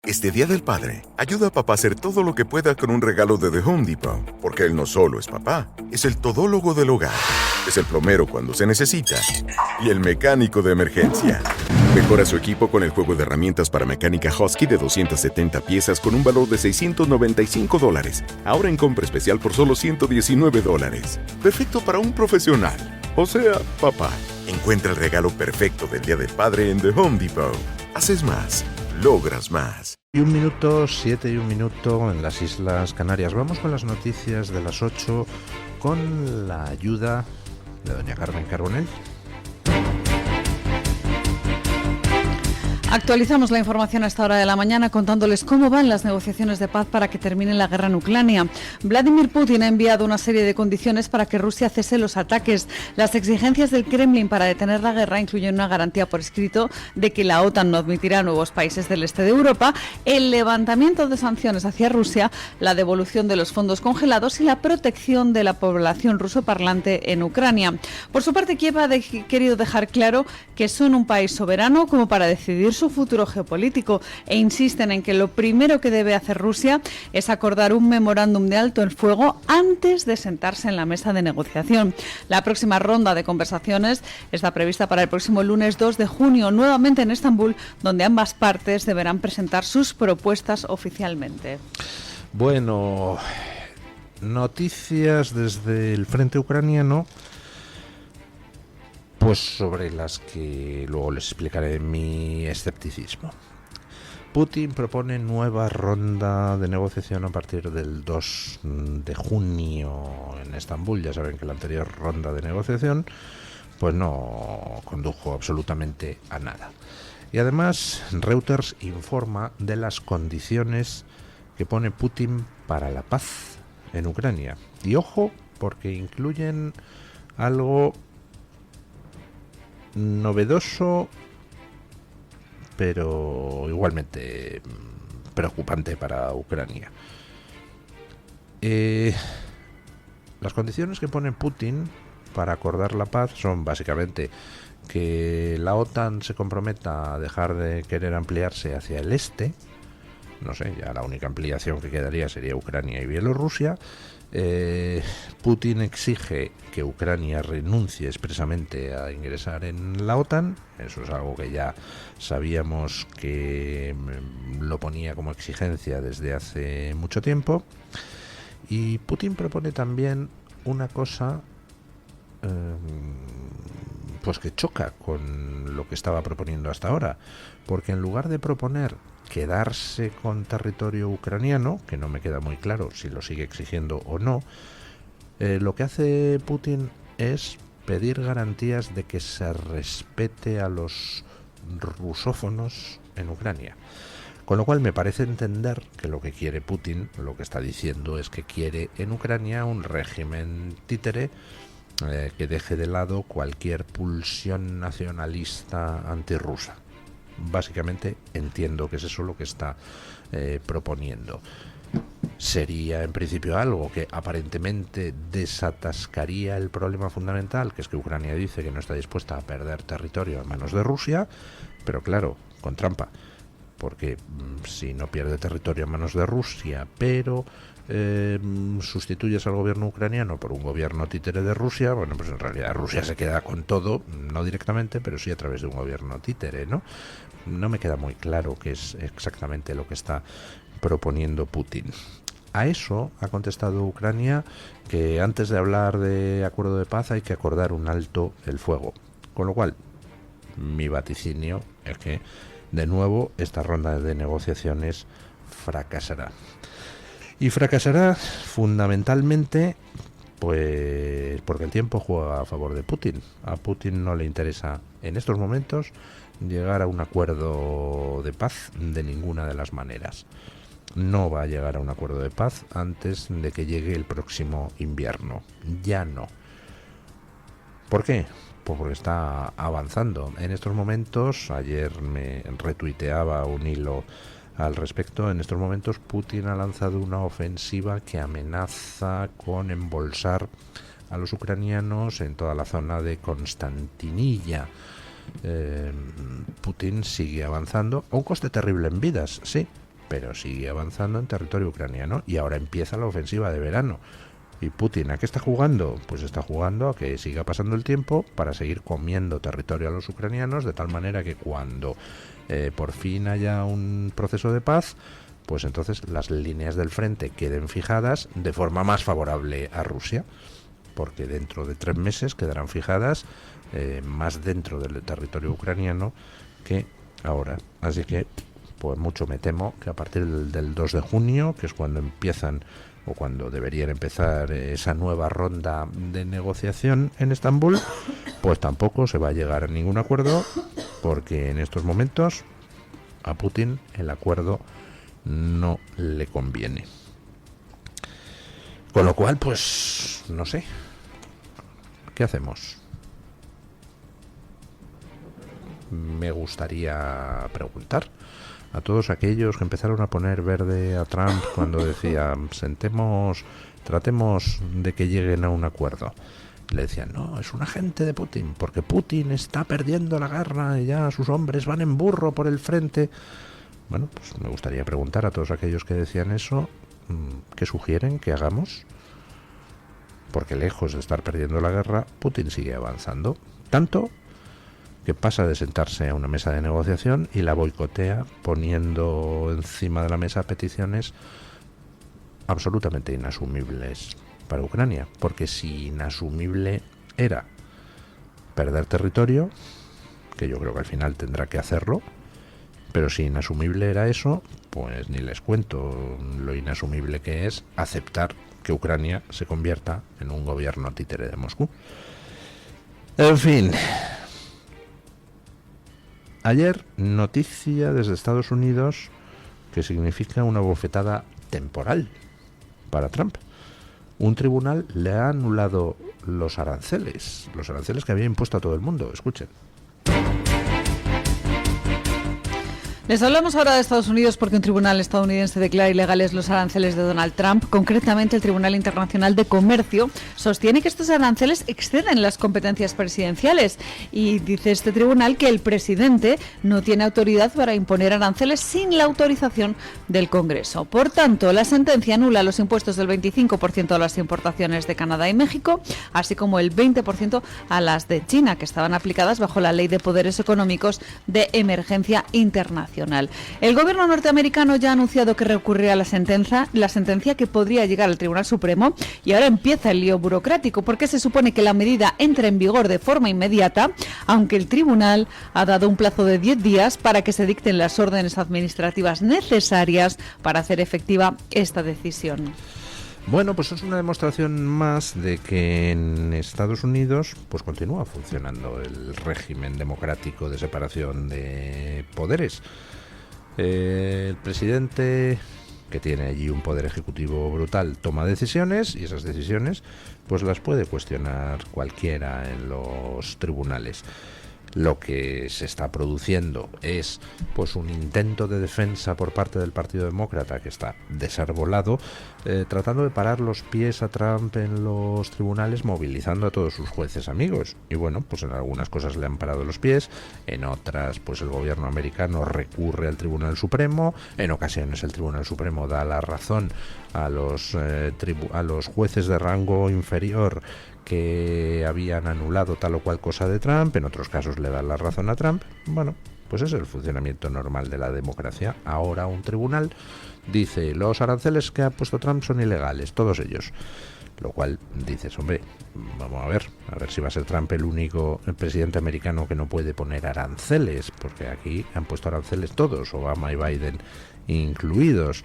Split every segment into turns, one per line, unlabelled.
Este Día del Padre, ayuda a papá a hacer todo lo que pueda con un regalo de The Home Depot, porque él no solo es papá, es el todólogo del hogar, es el plomero cuando se necesita y el mecánico de emergencia. Mejora su equipo con el juego de herramientas para mecánica Husky de 270 piezas con un valor de $695. Ahora en compra especial por solo $119. Perfecto para un profesional, o sea, papá. Encuentra el regalo perfecto del Día del Padre en The Home Depot. Haces más, logras más.
7 y 1 minuto en las Islas Canarias. Vamos con las noticias de las 8 con la ayuda de doña Carmen Carbonell.
Actualizamos la información a esta hora de la mañana contándoles cómo van las negociaciones de paz para que termine la guerra en Ucrania. Vladimir Putin ha enviado una serie de condiciones para que Rusia cese los ataques. Las exigencias del Kremlin para detener la guerra incluyen una garantía por escrito de que la OTAN no admitirá nuevos países del este de Europa, el levantamiento de sanciones hacia Rusia, la devolución de los fondos congelados y la protección de la población rusoparlante en Ucrania. Por su parte, Kiev ha querido dejar claro que son un país soberano como para decidir su futuro geopolítico e insisten en que lo primero que debe hacer Rusia es acordar un memorándum de alto el fuego antes de sentarse en la mesa de negociación. La próxima ronda de conversaciones está prevista para el próximo lunes 2 de junio, nuevamente en Estambul, donde ambas partes deberán presentar sus propuestas oficialmente.
Bueno, noticias desde el frente ucraniano, pues sobre las que luego les explicaré mi escepticismo. Putin propone nueva ronda de negociación a partir del 2 de junio en Estambul. Ya saben que la anterior ronda de negociación pues no condujo absolutamente a nada. Y además Reuters informa de las condiciones que pone Putin para la paz en Ucrania. Y ojo, porque incluyen algo novedoso, pero igualmente preocupante para Ucrania. Las condiciones que pone Putin para acordar la paz son básicamente que la OTAN se comprometa a dejar de querer ampliarse hacia el este. No sé, ya la única ampliación que quedaría sería Ucrania y Bielorrusia. Putin exige que Ucrania renuncie expresamente a ingresar en la OTAN. Eso es algo que ya sabíamos que lo ponía como exigencia desde hace mucho tiempo. Y Putin propone también una cosa pues que choca con lo que estaba proponiendo hasta ahora, porque en lugar de proponer quedarse con territorio ucraniano, que no me queda muy claro si lo sigue exigiendo o no, lo que hace Putin es pedir garantías de que se respete a los rusófonos en Ucrania. Con lo cual me parece entender que lo que quiere Putin, lo que está diciendo es que quiere en Ucrania un régimen títere que deje de lado cualquier pulsión nacionalista antirrusa. Básicamente entiendo que es eso lo que está proponiendo. Sería en principio algo que aparentemente desatascaría el problema fundamental, que es que Ucrania dice que no está dispuesta a perder territorio en manos de Rusia, pero claro, con trampa, porque si no pierde territorio en manos de Rusia, pero sustituyes al gobierno ucraniano por un gobierno títere de Rusia, bueno, pues en realidad Rusia se queda con todo, no directamente, pero sí a través de un gobierno títere, ¿no? No me queda muy claro qué es exactamente lo que está proponiendo Putin. A eso ha contestado Ucrania que antes de hablar de acuerdo de paz hay que acordar un alto el fuego. Con lo cual, mi vaticinio es que, de nuevo, esta ronda de negociaciones fracasará. Y fracasará fundamentalmente pues porque el tiempo juega a favor de Putin. A Putin no le interesa en estos momentos llegar a un acuerdo de paz de ninguna de las maneras. No va a llegar a un acuerdo de paz antes de que llegue el próximo invierno. Ya no. ¿Por qué? Pues porque está avanzando. En estos momentos, ayer me retuiteaba un hilo al respecto, en estos momentos Putin ha lanzado una ofensiva que amenaza con embolsar a los ucranianos en toda la zona de Constantinilla. Putin sigue avanzando a un coste terrible en vidas, sí, pero sigue avanzando en territorio ucraniano y ahora empieza la ofensiva de verano. ¿Y Putin a qué está jugando? Pues está jugando a que siga pasando el tiempo para seguir comiendo territorio a los ucranianos, de tal manera que cuando por fin haya un proceso de paz, pues entonces las líneas del frente queden fijadas de forma más favorable a Rusia, porque dentro de 3 meses quedarán fijadas más dentro del territorio ucraniano que ahora. Así que, pues mucho me temo que a partir del 2 de junio, que es cuando empiezan o cuando deberían empezar esa nueva ronda de negociación en Estambul, pues tampoco se va a llegar a ningún acuerdo, porque en estos momentos a Putin el acuerdo no le conviene. Con lo cual, pues no sé, ¿qué hacemos? Me gustaría preguntar a todos aquellos que empezaron a poner verde a Trump cuando decía tratemos de que lleguen a un acuerdo. Le decían, no, es un agente de Putin, porque Putin está perdiendo la guerra y ya sus hombres van en burro por el frente. Bueno, pues me gustaría preguntar a todos aquellos que decían eso, ¿qué sugieren que hagamos? Porque lejos de estar perdiendo la guerra, Putin sigue avanzando, tanto que pasa de sentarse a una mesa de negociación y la boicotea poniendo encima de la mesa peticiones absolutamente inasumibles para Ucrania, porque si inasumible era perder territorio, que yo creo que al final tendrá que hacerlo, pero si inasumible era eso, pues ni les cuento lo inasumible que es aceptar que Ucrania se convierta en un gobierno títere de Moscú. En fin. Ayer, noticia desde Estados Unidos que significa una bofetada temporal para Trump. Un tribunal le ha anulado los aranceles que había impuesto a todo el mundo. Escuchen.
Les hablamos ahora de Estados Unidos porque un tribunal estadounidense declara ilegales los aranceles de Donald Trump. Concretamente, el Tribunal Internacional de Comercio sostiene que estos aranceles exceden las competencias presidenciales y dice este tribunal que el presidente no tiene autoridad para imponer aranceles sin la autorización del Congreso. Por tanto, la sentencia anula los impuestos del 25% a las importaciones de Canadá y México, así como el 20% a las de China, que estaban aplicadas bajo la Ley de Poderes Económicos de Emergencia Internacional. El gobierno norteamericano ya ha anunciado que recurrirá a la sentencia que podría llegar al Tribunal Supremo, y ahora empieza el lío burocrático porque se supone que la medida entra en vigor de forma inmediata, aunque el tribunal ha dado un plazo de 10 días para que se dicten las órdenes administrativas necesarias para hacer efectiva esta decisión.
Bueno, pues es una demostración más de que en Estados Unidos pues continúa funcionando el régimen democrático de separación de poderes. El presidente, que tiene allí un poder ejecutivo brutal, toma decisiones y esas decisiones pues las puede cuestionar cualquiera en los tribunales. Lo que se está produciendo es pues un intento de defensa por parte del Partido Demócrata, que está desarbolado, tratando de parar los pies a Trump en los tribunales, movilizando a todos sus jueces amigos. Y bueno, pues en algunas cosas le han parado los pies, en otras pues el gobierno americano recurre al Tribunal Supremo, en ocasiones el Tribunal Supremo da la razón a los jueces de rango inferior que habían anulado tal o cual cosa de Trump, en otros casos le dan la razón a Trump. Bueno, pues es el funcionamiento normal de la democracia. Ahora un tribunal dice, los aranceles que ha puesto Trump son ilegales, todos ellos. Lo cual dices, hombre, vamos a ver si va a ser Trump el presidente americano que no puede poner aranceles, porque aquí han puesto aranceles todos, Obama y Biden incluidos.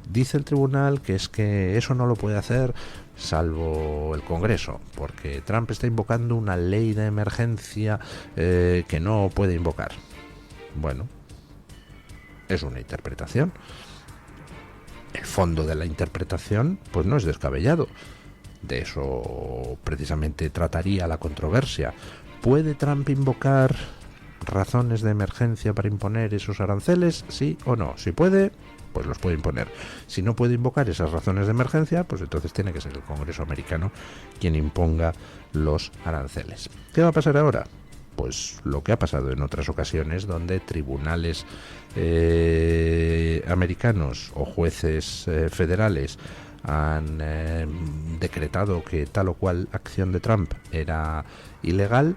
Dice el tribunal que es que eso no lo puede hacer salvo el Congreso, porque Trump está invocando una ley de emergencia que no puede invocar. Bueno, es una interpretación. El fondo de la interpretación pues no es descabellado. De eso precisamente trataría la controversia. ¿Puede Trump invocar razones de emergencia para imponer esos aranceles? ¿Sí o no? Si puede, pues los puede imponer. Si no puede invocar esas razones de emergencia, pues entonces tiene que ser el Congreso americano quien imponga los aranceles. ¿Qué va a pasar ahora? pues lo que ha pasado en otras ocasiones donde tribunales americanos o jueces federales han decretado que tal o cual acción de Trump era ilegal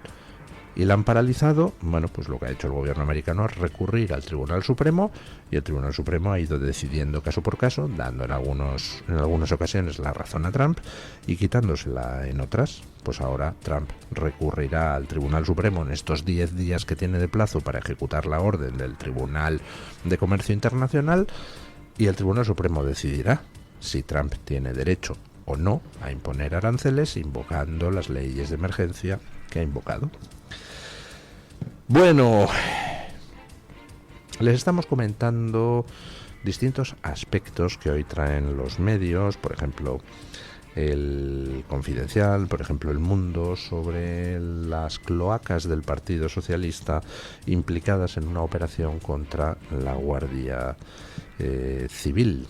y la han paralizado. Bueno, pues lo que ha hecho el gobierno americano es recurrir al Tribunal Supremo, y el Tribunal Supremo ha ido decidiendo caso por caso, dando en algunas ocasiones la razón a Trump y quitándosela en otras. Pues ahora Trump recurrirá al Tribunal Supremo en estos 10 días que tiene de plazo para ejecutar la orden del Tribunal de Comercio Internacional, y el Tribunal Supremo decidirá si Trump tiene derecho o no a imponer aranceles invocando las leyes de emergencia que ha invocado. Bueno, les estamos comentando distintos aspectos que hoy traen los medios, por ejemplo, el Confidencial, por ejemplo, El Mundo, sobre las cloacas del Partido Socialista implicadas en una operación contra la Guardia Civil.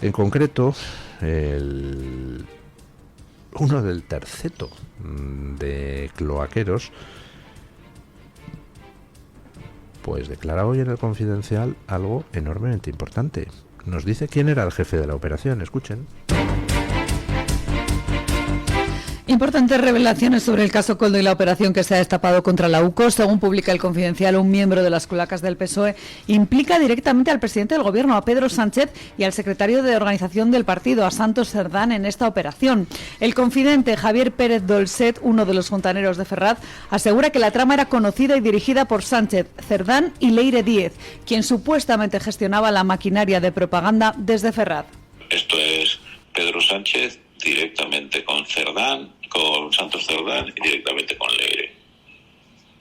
En concreto, uno del terceto de cloaqueros pues declara hoy en el Confidencial algo enormemente importante. Nos dice quién era el jefe de la operación. Escuchen.
Importantes revelaciones sobre el caso Koldo y la operación que se ha destapado contra la UCO. Según publica el Confidencial, un miembro de las cloacas del PSOE implica directamente al presidente del Gobierno, a Pedro Sánchez, y al secretario de organización del partido, a Santos Cerdán, en esta operación. El confidente Javier Pérez Dolcet, uno de los fontaneros de Ferraz, asegura que la trama era conocida y dirigida por Sánchez, Cerdán y Leire Díez, quien supuestamente gestionaba la maquinaria de propaganda desde Ferraz.
Esto es Pedro Sánchez directamente con Cerdán, con Santos Cerdán y directamente con Leire.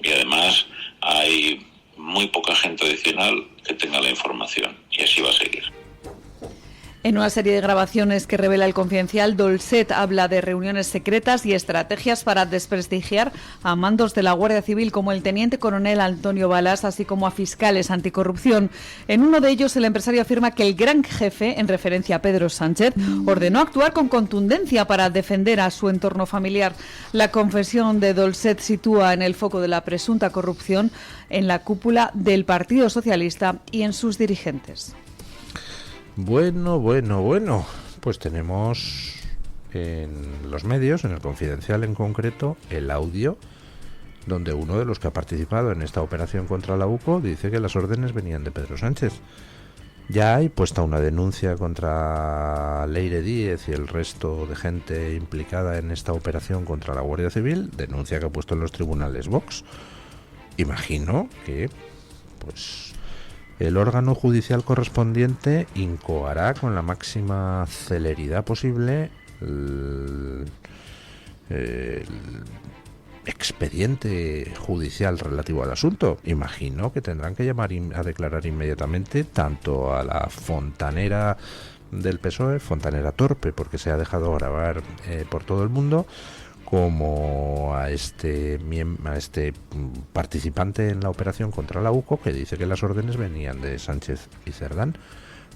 Y además hay muy poca gente adicional que tenga la información, y así va a seguir.
En una serie de grabaciones que revela el Confidencial, Dolcet habla de reuniones secretas y estrategias para desprestigiar a mandos de la Guardia Civil como el teniente coronel Antonio Balas, así como a fiscales anticorrupción. En uno de ellos, el empresario afirma que el gran jefe, en referencia a Pedro Sánchez, ordenó actuar con contundencia para defender a su entorno familiar. La confesión de Dolcet sitúa en el foco de la presunta corrupción en la cúpula del Partido Socialista y en sus dirigentes.
Bueno, pues tenemos en los medios, en el Confidencial en concreto, el audio donde uno de los que ha participado en esta operación contra la UCO dice que las órdenes venían de Pedro Sánchez. Ya hay puesta una denuncia contra Leire Díez y el resto de gente implicada en esta operación contra la Guardia Civil, denuncia que ha puesto en los tribunales Vox. Imagino que, pues, el órgano judicial correspondiente incoará con la máxima celeridad posible el expediente judicial relativo al asunto. Imagino que tendrán que llamar a declarar inmediatamente tanto a la fontanera del PSOE, fontanera torpe porque se ha dejado grabar por todo el mundo, como a este participante en la operación contra la UCO, que dice que las órdenes venían de Sánchez y Cerdán.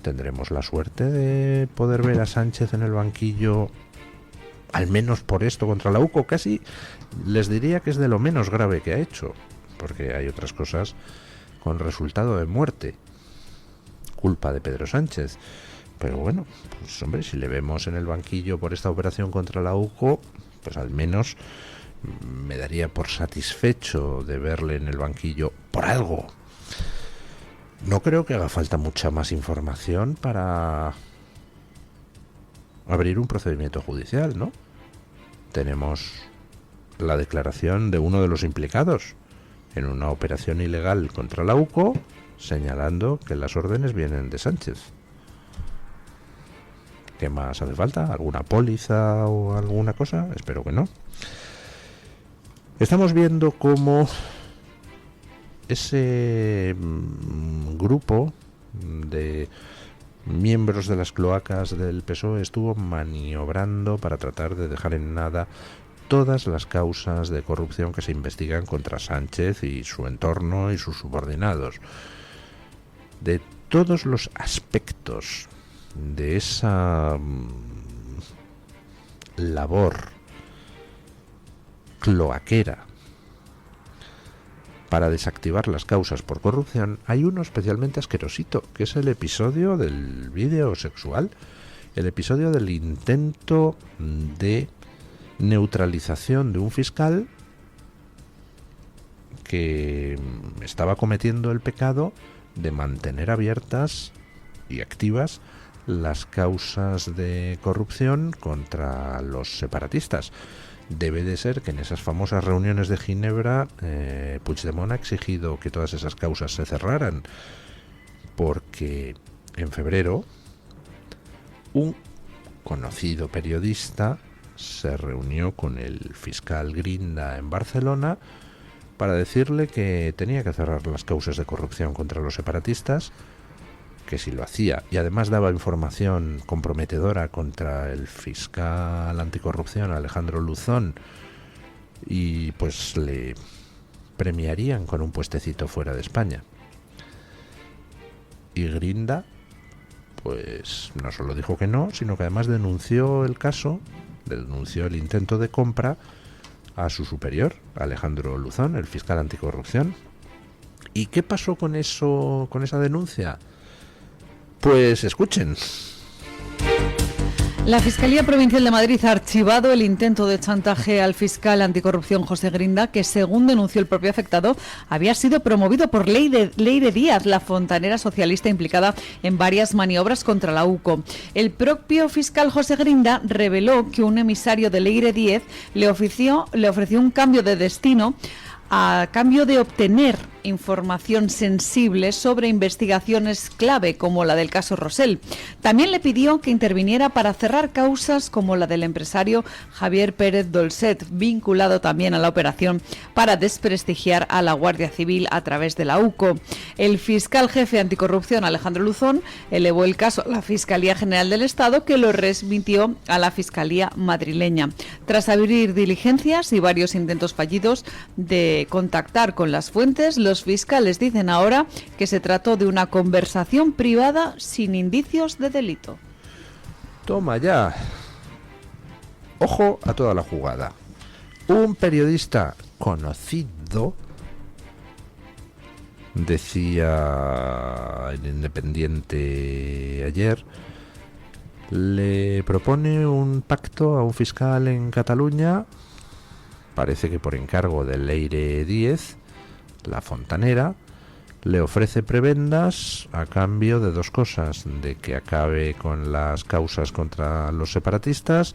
¿Tendremos la suerte de poder ver a Sánchez en el banquillo, al menos por esto contra la UCO? Casi les diría que es de lo menos grave que ha hecho, porque hay otras cosas con resultado de muerte, culpa de Pedro Sánchez. Pero bueno, pues hombre, si le vemos en el banquillo por esta operación contra la UCO, pues al menos me daría por satisfecho de verle en el banquillo por algo. No creo que haga falta mucha más información para abrir un procedimiento judicial, ¿no? Tenemos la declaración de uno de los implicados en una operación ilegal contra la UCO, señalando que las órdenes vienen de Sánchez. ¿Qué más hace falta? ¿Alguna póliza o alguna cosa? Espero que no. Estamos viendo cómo ese grupo de miembros de las cloacas del PSOE estuvo maniobrando para tratar de dejar en nada todas las causas de corrupción que se investigan contra Sánchez y su entorno y sus subordinados. De todos los aspectos de esa labor cloaquera para desactivar las causas por corrupción, hay uno especialmente asquerosito, que es el episodio del vídeo sexual, el episodio del intento de neutralización de un fiscal que estaba cometiendo el pecado de mantener abiertas y activas las causas de corrupción contra los separatistas. Debe de ser que en esas famosas reuniones de Ginebra Puigdemont ha exigido que todas esas causas se cerraran, porque en febrero un conocido periodista se reunió con el fiscal Grinda en Barcelona para decirle que tenía que cerrar las causas de corrupción contra los separatistas, que si lo hacía, y además daba información comprometedora contra el fiscal anticorrupción Alejandro Luzón, y pues le premiarían con un puestecito fuera de España. Y Grinda pues no solo dijo que no, sino que además denunció el caso, denunció el intento de compra a su superior, Alejandro Luzón, el fiscal anticorrupción. ¿Y qué pasó con eso, con esa denuncia? Pues escuchen.
La Fiscalía Provincial de Madrid ha archivado el intento de chantaje al fiscal anticorrupción José Grinda, que según denunció el propio afectado, había sido promovido por Leire Díaz, la fontanera socialista implicada en varias maniobras contra la UCO. El propio fiscal José Grinda reveló que un emisario de Leire Díaz le ofreció un cambio de destino a cambio de obtener información sensible sobre investigaciones clave como la del caso Rosell. También le pidió que interviniera para cerrar causas como la del empresario Javier Pérez Dolcet, vinculado también a la operación para desprestigiar a la Guardia Civil a través de la UCO. El fiscal jefe anticorrupción Alejandro Luzón elevó el caso a la Fiscalía General del Estado, que lo remitió a la Fiscalía madrileña. Tras abrir diligencias y varios intentos fallidos de contactar con las fuentes, los fiscales dicen ahora que se trató de una conversación privada sin indicios de delito.
Toma ya. Ojo a toda la jugada. Un periodista conocido, decía el Independiente ayer, le propone un pacto a un fiscal en Cataluña, parece que por encargo de Leire Díaz, la fontanera, le ofrece prebendas a cambio de dos cosas: de que acabe con las causas contra los separatistas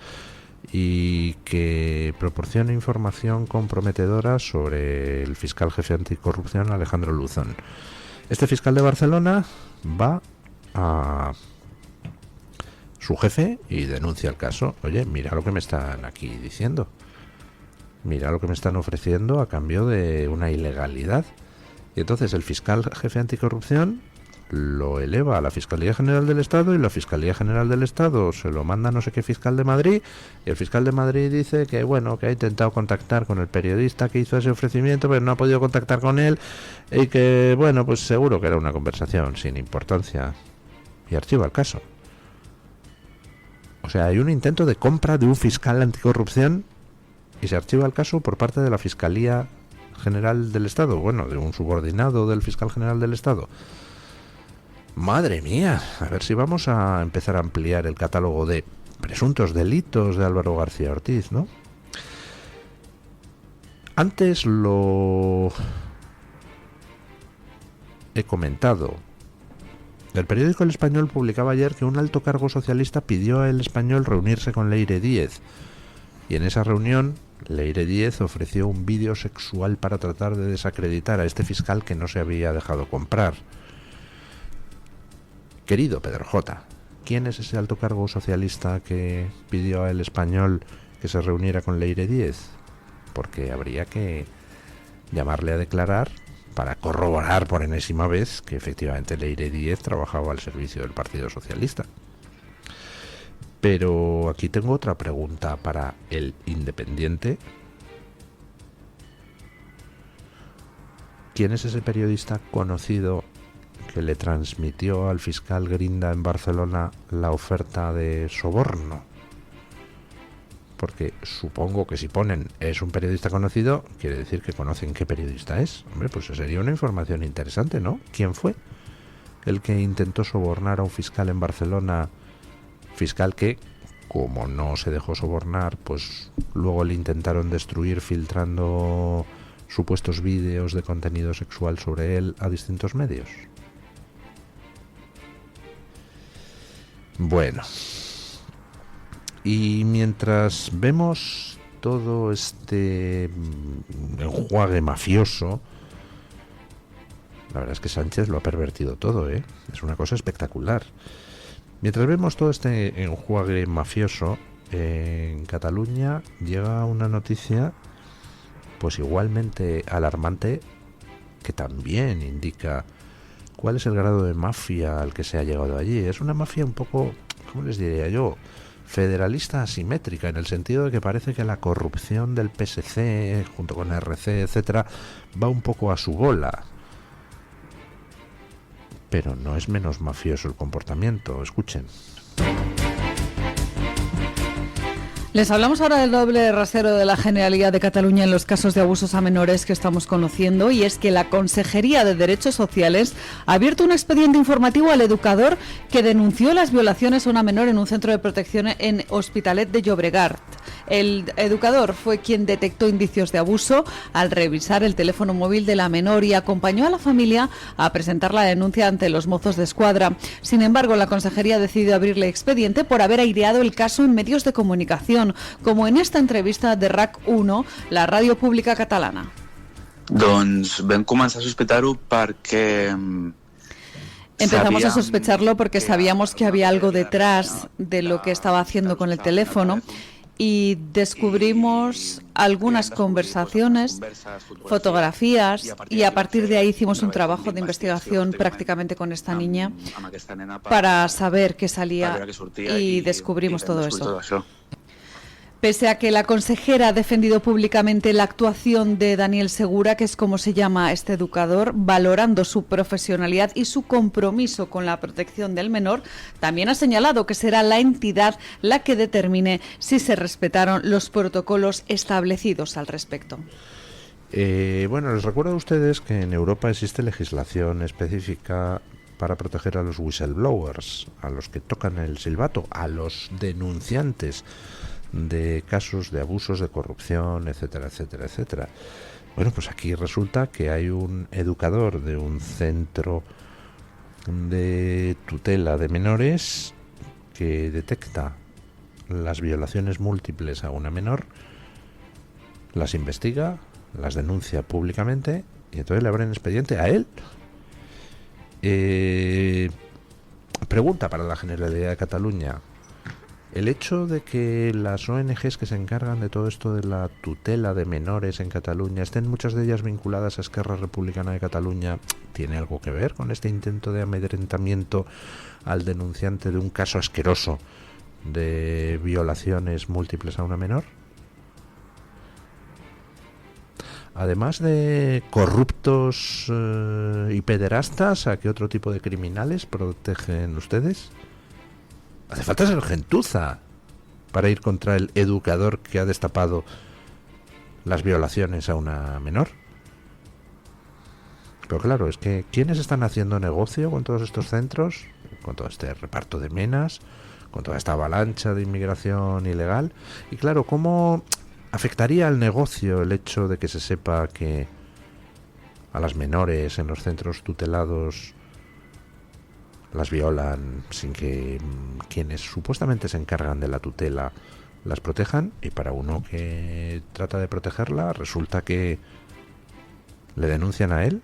y que proporcione información comprometedora sobre el fiscal jefe anticorrupción Alejandro Luzón. Este fiscal de Barcelona va a su jefe y denuncia el caso. Oye, mira lo que me están aquí diciendo. Mira lo que me están ofreciendo a cambio de una ilegalidad. Y entonces el fiscal jefe anticorrupción lo eleva a la Fiscalía General del Estado, y la Fiscalía General del Estado se lo manda a no sé qué fiscal de Madrid, y el fiscal de Madrid dice que bueno, que ha intentado contactar con el periodista que hizo ese ofrecimiento, pero no ha podido contactar con él, y que bueno, pues seguro que era una conversación sin importancia, y archiva el caso. O sea, hay un intento de compra de un fiscal anticorrupción y se archiva el caso por parte de la Fiscalía General del Estado, bueno, de un subordinado del fiscal general del Estado. Madre mía, a ver si vamos a empezar a ampliar el catálogo de presuntos delitos de Álvaro García Ortiz, ¿no? Antes lo he comentado. El periódico El Español publicaba ayer que un alto cargo socialista pidió a El Español reunirse con Leire Díaz, y en esa reunión Leire Díaz ofreció un vídeo sexual para tratar de desacreditar a este fiscal que no se había dejado comprar. Querido Pedro J., ¿quién es ese alto cargo socialista que pidió a El Español que se reuniera con Leire Díaz? Porque habría que llamarle a declarar para corroborar por enésima vez que efectivamente Leire Díaz trabajaba al servicio del Partido Socialista. Pero aquí tengo otra pregunta para el Independiente. ¿Quién es ese periodista conocido que le transmitió al fiscal Grinda en Barcelona la oferta de soborno porque supongo que si ponen es un periodista conocido, quiere decir que conocen qué periodista es. Hombre, pues sería una información interesante, ¿no? ¿Quién fue el que intentó sobornar a un fiscal en Barcelona? Fiscal que, como no se dejó sobornar, pues luego le intentaron destruir filtrando supuestos vídeos de contenido sexual sobre él a distintos medios. Bueno, y mientras vemos todo este enjuague mafioso, la verdad es que Sánchez lo ha pervertido todo, ¿eh? Es una cosa espectacular. Mientras vemos todo este enjuague mafioso, en Cataluña llega una noticia pues igualmente alarmante, que también indica cuál es el grado de mafia al que se ha llegado allí. Es una mafia un poco, ¿cómo les diría yo?, federalista asimétrica, en el sentido de que parece que la corrupción del PSC junto con RC, etcétera, va un poco a su bola. Pero no es menos mafioso el comportamiento. Escuchen.
Les hablamos ahora del doble rasero de la Generalidad de Cataluña en los casos de abusos a menores que estamos conociendo, y es que la Consejería de Derechos Sociales ha abierto un expediente informativo al educador que denunció las violaciones a una menor en un centro de protección en Hospitalet de Llobregat. El educador fue quien detectó indicios de abuso al revisar el teléfono móvil de la menor y acompañó a la familia a presentar la denuncia ante los Mossos d'Esquadra. Sin embargo, la Consejería ha decidido abrirle expediente por haber aireado el caso en medios de comunicación, como en esta entrevista de RAC1, la ràdio pública catalana.
Doncs vam començar a sospitar-ho perquè...
Empezamos a sospecharlo porque sabíamos que había algo detrás de lo que estaba haciendo con el teléfono, y descubrimos algunas conversaciones, fotografías, y a partir de ahí hicimos un trabajo de investigación prácticamente con esta niña para saber qué salía, y descubrimos todo eso. Pese a que la consejera ha defendido públicamente la actuación de Daniel Segura, que es como se llama este educador, valorando su profesionalidad y su compromiso con la protección del menor, también ha señalado que será la entidad la que determine si se respetaron los protocolos establecidos al respecto.
Bueno, les recuerdo a ustedes que en Europa existe legislación específica para proteger a los whistleblowers, a los que tocan el silbato, a los denunciantes de casos de abusos, de corrupción, etcétera, etcétera, etcétera. Bueno, pues aquí resulta que hay un educador de un centro de tutela de menores que detecta las violaciones múltiples a una menor, las investiga, las denuncia públicamente, y entonces le abren expediente a él. Pregunta para la Generalidad de Cataluña: el hecho de que las ONGs que se encargan de todo esto de la tutela de menores en Cataluña estén muchas de ellas vinculadas a Esquerra Republicana de Cataluña, ¿tiene algo que ver con este intento de amedrentamiento al denunciante de un caso asqueroso de violaciones múltiples a una menor? Además de corruptos y pederastas, ¿a qué otro tipo de criminales protegen ustedes? Hace falta ser gentuza para ir contra el educador que ha destapado las violaciones a una menor. Pero claro, es que ¿quiénes están haciendo negocio con todos estos centros? Con todo este reparto de menas, con toda esta avalancha de inmigración ilegal. Y claro, ¿cómo afectaría al negocio el hecho de que se sepa que a las menores en los centros tutelados las violan sin que quienes supuestamente se encargan de la tutela las protejan? Y para uno que trata de protegerla resulta que le denuncian a él.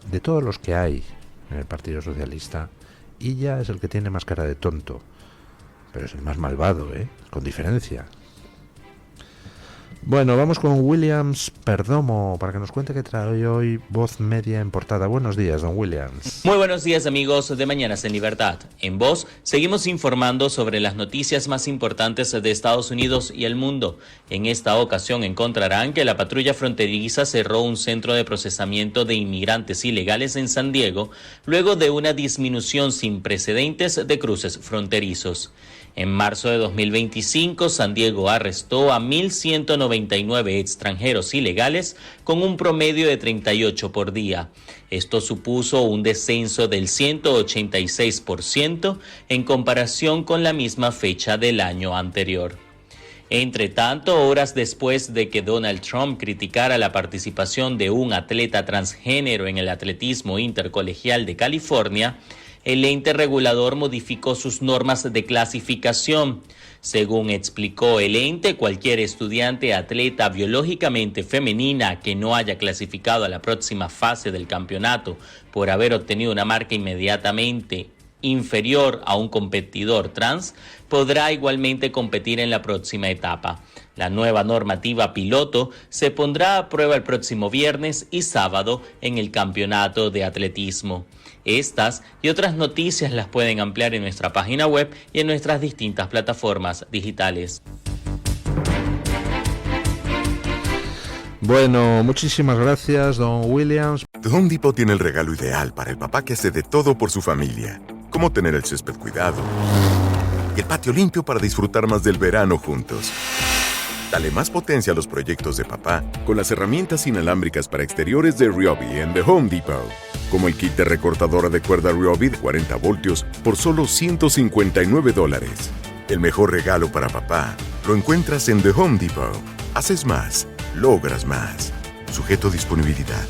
De todos los que hay en el Partido Socialista, Illa es el que tiene más cara de tonto, pero es el más malvado, con diferencia. Bueno, vamos con Williams Perdomo para que nos cuente qué trae hoy Voz Media en portada. Buenos días, don Williams.
Muy buenos días, amigos de Mañanas en Libertad. En Voz seguimos informando sobre las noticias más importantes de Estados Unidos y el mundo. En esta ocasión encontrarán que la patrulla fronteriza cerró un centro de procesamiento de inmigrantes ilegales en San Diego luego de una disminución sin precedentes de cruces fronterizos. En marzo de 2025, San Diego arrestó a 1.199 extranjeros ilegales con un promedio de 38 por día. Esto supuso un descenso del 186% en comparación con la misma fecha del año anterior. Entre tanto, horas después de que Donald Trump criticara la participación de un atleta transgénero en el atletismo intercolegial de California, el ente regulador modificó sus normas de clasificación. Según explicó el ente, cualquier estudiante atleta biológicamente femenina que no haya clasificado a la próxima fase del campeonato por haber obtenido una marca inmediatamente inferior a un competidor trans, podrá igualmente competir en la próxima etapa. La nueva normativa piloto se pondrá a prueba el próximo viernes y sábado en el campeonato de atletismo. Estas y otras noticias las pueden ampliar en nuestra página web y en nuestras distintas plataformas digitales.
Bueno, muchísimas gracias, don Williams.
The Home Depot tiene el regalo ideal para el papá que hace de todo por su familia, como tener el césped cuidado y el patio limpio para disfrutar más del verano juntos. Dale más potencia a los proyectos de papá con las herramientas inalámbricas para exteriores de Ryobi en The Home Depot, como el kit de recortadora de cuerda Ryobi de 40 voltios por solo $159. El mejor regalo para papá lo encuentras en The Home Depot. Haces más, logras más. Sujeto a disponibilidad.